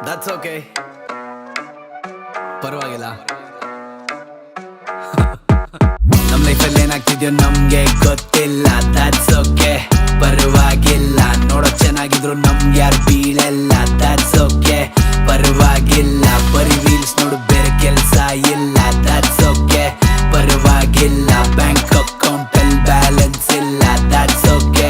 That's okay, ಪರವಾಗಿಲ್ಲ. ನಮ್ ಲೈಫಲ್ಲಿ ಏನಾಗ್ತಿದ್ಯೋ ನಮ್ಗೆ ಗೊತ್ತಿಲ್ಲ. ದಟ್ಸ್ ಓಕೆ, ಪರವಾಗಿಲ್ಲ. ನೋಡೋಕ್ ಚೆನ್ನಾಗಿದ್ರು ನಮ್ಗೆ ಯಾರು ಬೀಳಲ್ಲ. ದಟ್ಸ್ ಓಕೆ, ಪರವಾಗಿಲ್ಲ. ಬರೀ ರೀಲ್ಸ್ ನೋಡು, ಬೇರೆ ಕೆಲ್ಸ ಇಲ್ಲ. ದಟ್ಸ್ ಓಕೆ, ಪರವಾಗಿಲ್ಲ. ಬ್ಯಾಂಕ್ ಅಕೌಂಟ್ ಅಲ್ಲಿ ಬ್ಯಾಲೆನ್ಸ್ ಇಲ್ಲ. That's okay.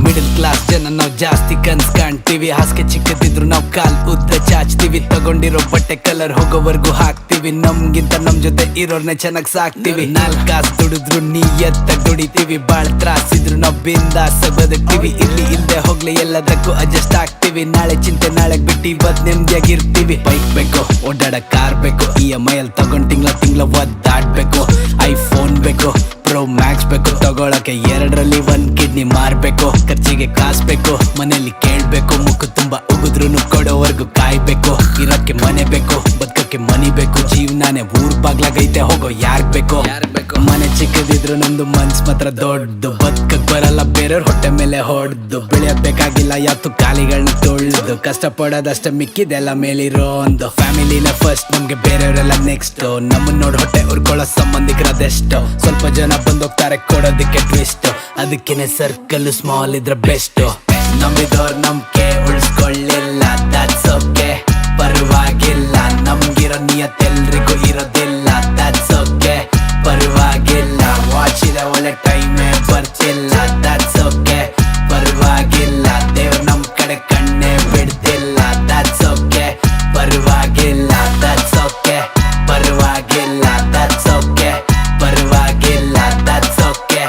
ಮಿಡಲ್ ಕ್ಲಾಸ್ ಜನ ನಾವು ಜಾಸ್ತಿ ಕನ್ಸ್ ಕಾಣ್ತೀವಿ. ಹಾಸಿಗೆ ಚಿಕ್ಕದಿದ್ರು ನಾವು ಕಾಲ್ ಉದ್ದ ಚಾಚ್ತೀವಿ. ತಗೊಂಡಿರೋ ಬಟ್ಟೆ ಕಲರ್ ಹೋಗೋವರ್ಗು ಹಾಕ್ತಿವಿ. ನಮ್ಗಿಂತ ನಮ್ ಜೊತೆ ಇರೋರ್ನೆ ಚೆನ್ನಾಗ್ ಸಾಕ್ತಿವಿ. 4 ಕಾಸು ದುಡಿದ್ರು ನಿಯತ್ತ ದುಡಿತೀವಿ. ಬಾಳ್ ತ್ರಾಸಿದ್ರು ನಾವು ಬಿಂದಾಸ್ ಬದುಕ್ತಿವಿ. ಇಲ್ಲಿ ಇಲ್ದೆ ಹೋಗ್ಲಿ ಎಲ್ಲದಕ್ಕೂ ಅಡ್ಜಸ್ಟ್ ಆಗ್ತೀವಿ. ನಾಳೆ ಚಿಂತೆ ನಾಳೆಗ್ ಬಿಟ್ಟು ಇವತ್ ನೆಮ್ಮದಿಯಾಗಿರ್ತೀವಿ. ಬೈಕ್ ಬೇಕು, ಓಡಾಡ ಕಾರ್ ಬೇಕು, EMI ಅಲ್ಲಿ ತಗೊಂಡ್ ತಿಂಗ್ಳ ಒದ್ದಾಡ್ಬೇಕು. ಐಫೋನ್ ಬೇಕು, ಪ್ರೋ ಮ್ಯಾಕ್ಸ್ ಬೇಕು. ತಗೊಳಕ್ಕೆ 2ರಲ್ಲಿ 1 ಕಿಡ್ನಿ ಮಾರ್ಬೇಕು. ಖರ್ಚಿಗೆ ಕಾಸ್ ಬೇಕು, ಮನೇಲಿ ಕೇಳ್ಬೇಕು. ಮುಖ ತುಂಬಾ ಉಗಿದ್ರುನು ಕೊಡೋವರ್ಗು ಕಾಯ್ಬೇಕು. ಇರಕ್ಕೆ ಮನೆ ಬೇಕು, ಬದುಕಕ್ಕೆ ಮನಿ ಬೇಕು. ಜೀವನಾನೇ ಊರ್ ಬಾಗ್ಲಾಗೈತೆ, ಹೋಗೋ ಯಾರ್ಗ್ ಬೇಕು. ಮನೆ ಚಿಕ್ಕದಿದ್ರು ನಮ್ದು ಮನ್ಸ್ ಮಾತ್ರ ದೊಡ್ಡದು. ಬದುಕಕ್ ಬರಲ್ಲ ಬೇರೆಯವ್ರ ಹೊಟ್ಟೆ ಮೇಲೆ ಹೊಡ್ದು. ಬೆಳೆಯಬೇಕಾಗಿಲ್ಲ ಯಾವತ್ತು ಕಾಲಿಗಳನ್ನ ತೊಳ್ದು. ಕಷ್ಟ ಪಡೋದಷ್ಟ ಮಿಕ್ಕಿದೆಲ್ಲ ಮೇಲಿರೋ ಒಂದು. ಫ್ಯಾಮಿಲಿನ ಫಸ್ಟ್, ನಮ್ಗೆ ಬೇರೆಯವರೆಲ್ಲ ನೆಕ್ಸ್ಟ್. ನಮ್ಮನ್ನ ನೋಡ್ ಹೊಟ್ಟೆ ಉರ್ಕೊಳ್ಳೋ ಸಂಬಂಧಿಕರದೆಷ್ಟು. ಸ್ವಲ್ಪ ಜನ ಬಂದೋಗ್ತಾರೆ ಕೊಡೋದಕ್ಕೆ ಟ್ವಿಸ್ಟ್. ಅದಕ್ಕೇನೆ ಸರ್ಕಲ್ ಸ್ಮಾಲ್ ಇದ್ರೆ ಬೆಸ್ಟ್. ನಂಬಿದವ್ರ ನಂಬಿಕೆ ಉಳಿಸ್ಕೊಳ್ಳಿಲ್ಲ. ದಟ್ಸ್ ಓಕೆ, ಪರವಾಗಿಲ್ಲ. ನಮ್ಗಿರೋ ನಿಯತ್ ಎಲ್ರಿಗೂ ಇರೋದಿಲ್ಲ. ದಟ್ಸ್ ಓಕೆ, ಪರವಾಗಿಲ್ಲ. ವಾಚ್ ಇದೆ ಒಳ್ಳೆ ಟೈಮೇ ಬರ್ತಿಲ್ಲ. ದಟ್ಸ್ ಓಕೆ, ಪರವಾಗಿಲ್ಲ. ದೇವ್ರ ನಮ್ ಕಡೆ ಕಣ್ಣೇ ಬಿಡ್ತಿಲ್ಲ. ದಟ್ಸ್ ಓಕೆ, ಪರವಾಗಿಲ್ಲ. ದಟ್ಸ್ ಓಕೆ, ಪರವಾಗಿಲ್ಲ. ದಟ್ಸ್ ಓಕೆ, ಪರವಾಗಿಲ್ಲ. ದಟ್ಸ್ ಓಕೆ,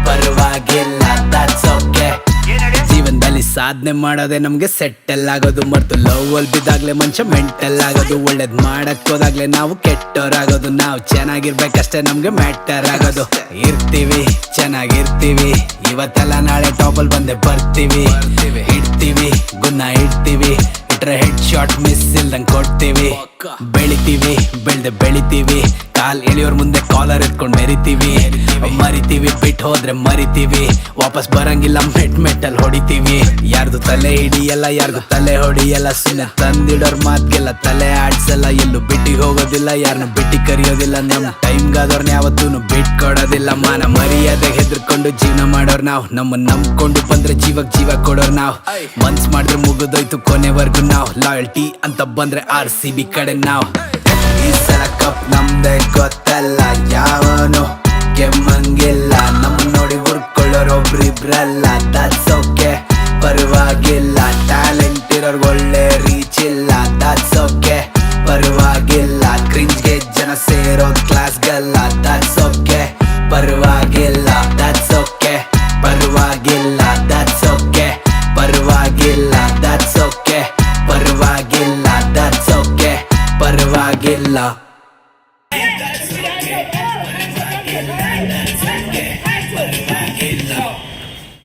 ಪರವಾಗಿಲ್ಲ. That's okay. ಜೀವನದಲ್ಲಿ ಸಾಧನೆ ಮಾಡೋದೇ ನಮ್ಗೆ ಸೆಟ್ಟಲ್ ಆಗೋದು. ಮರ್ತು ಲವ್ ಅಲ್ಲಿ ಬಿದ್ದಾಗ್ಲೇ ಮನುಷ್ಯ ಮೆಂಟಲ್ ಆಗೋದು. ಒಳ್ಳೇದ್ ಮಾಡಕ್ ಹೋದಾಗ್ಲೇ ನಾವು ಕೆಟ್ಟೋರಾಗೋದು. ನಾವು ಚೆನ್ನಾಗಿರ್ಬೇಕಷ್ಟೇ ನಮ್ಗೆ ಮ್ಯಾಟರ್ ಆಗೋದು. ಇರ್ತೀವಿ, ಚೆನ್ನಾಗಿರ್ತೀವಿ. ಇವತ್ತೆಲ್ಲ ನಾಳೆ ಟಾಪಲ್ ಬಂದೆ ಬರ್ತೀವಿ. ಇಡ್ತೀವಿ, ಗುನ್ನ ಇಡ್ತೀವಿ. ಇಟ್ರೆ ಹೆಡ್ ಶಾಟ್ ಮಿಸ್ ಇಲ್ದಂಗ್ ಕೊಡ್ತೀವಿ. ಬೆಳಿತೀವಿ, ಬೆಳಿತೀವಿ. ಕಾಲ್ ಎಳಿಯೋರ್ ಮುಂದೆ ಕಾಲರ್ ಎತ್ಕೊಂಡ್ ಮೆರಿತೀವಿ. ಮರಿತೀವಿ, ಬಿಟ್ಟು ಹೋದ್ರೆ ಮರಿತೀವಿ. ವಾಪಸ್ ಬರಂಗಿಲ್ಲ, ಮೆಟ್ಟಲ್ ಹೊಡಿತೀವಿ. ಯಾರ್ದು ತಲೆ ಹಿಡಿಯಲ್ಲ, ಯಾರ್ದು ತಲೆ ಹೊಡಿಯಲ್ಲ. ಸುಮ್ಮನೆ ತಂದಿಡೋರ್ ಮಾತ್ಗೆಲ್ಲ ತಲೆ ಆಡ್ಸಲ್ಲ. ಎಲ್ಲೂ ಬಿಟ್ಟಿಗೆ ಹೋಗೋದಿಲ್ಲ, ಯಾರನ್ನ ಬಿಟ್ಟಿ ಕರಿಯೋದಿಲ್ಲ. ನಮ್ ಟೈಮ್ಗಾದವ್ರನ್ನ ಯಾವತ್ತೂ ಬಿಟ್ಕೊಡೋದಿಲ್ಲ. ಮಾನ ಮರ್ಯಾದೆ ಹೆದರ್ಕೊಂಡು ಜೀವನ ಮಾಡೋರ್ ನಾವ್. ನಮ್ಮನ್ನ ನಂಬ್ಕೊಂಡು ಬಂದ್ರೆ ಜೀವಕ್ ಜೀವ ಕೊಡೋರ್ ನಾವ್. ಮನ್ಸ್ ಮಾಡಿದ್ರೆ ಮುಗಿದೋಯ್ತು ಕೊನೆವರ್ಗು ನಾವ್. ಲಾಯಲ್ಟಿ ಅಂತ ಬಂದ್ರೆ RCB ಕಡೆ ನಾವ್. ಈ ಸಲ ಕಪ್ ನಮ್ದೆ ಗೊತ್ತಲ್ಲ, ಯಾವನು ಕೆಮ್ಮಂಗಿಲ್ಲ. ನಮ್ ನೋಡಿ ಹುರ್ಕೊಳ್ಳೋರ್ ಒಬ್ರಿಬ್ರಲ್ಲ. ದಟ್ಸ್ ಓಕೆ, ಪರವಾಗಿಲ್ಲ. ಟ್ಯಾಲೆಂಟ್ ಇರೋರ್ಗ್ ಒಳ್ಳೆ ರೀಚ್ ಇಲ್ಲ. ದಟ್ಸ್ ಓಕೆ, ಪರವಾಗಿಲ್ಲ. ಕ್ರಿಂಜ್ಗೆ ಜನ ಸೇರೋದ್ ಕ್ಲಾಸ್ಗಲ್ಲ. ದಟ್ಸ್ ಓಕೆ, ಪರವಾಗಿಲ್ಲ. ದಟ್ಸ್ ಓಕೆ, ಪರವಾಗಿಲ್ಲ. ದಟ್ಸ್ ಓಕೆ, ಪರವಾಗಿಲ್ಲ. ದಟ್ಸ್ ಓಕೆ, ಪರವಾಗಿಲ್ಲ. ದಟ್ಸ್ ಓಕೆ, ಪರವಾಗಿಲ್ಲ.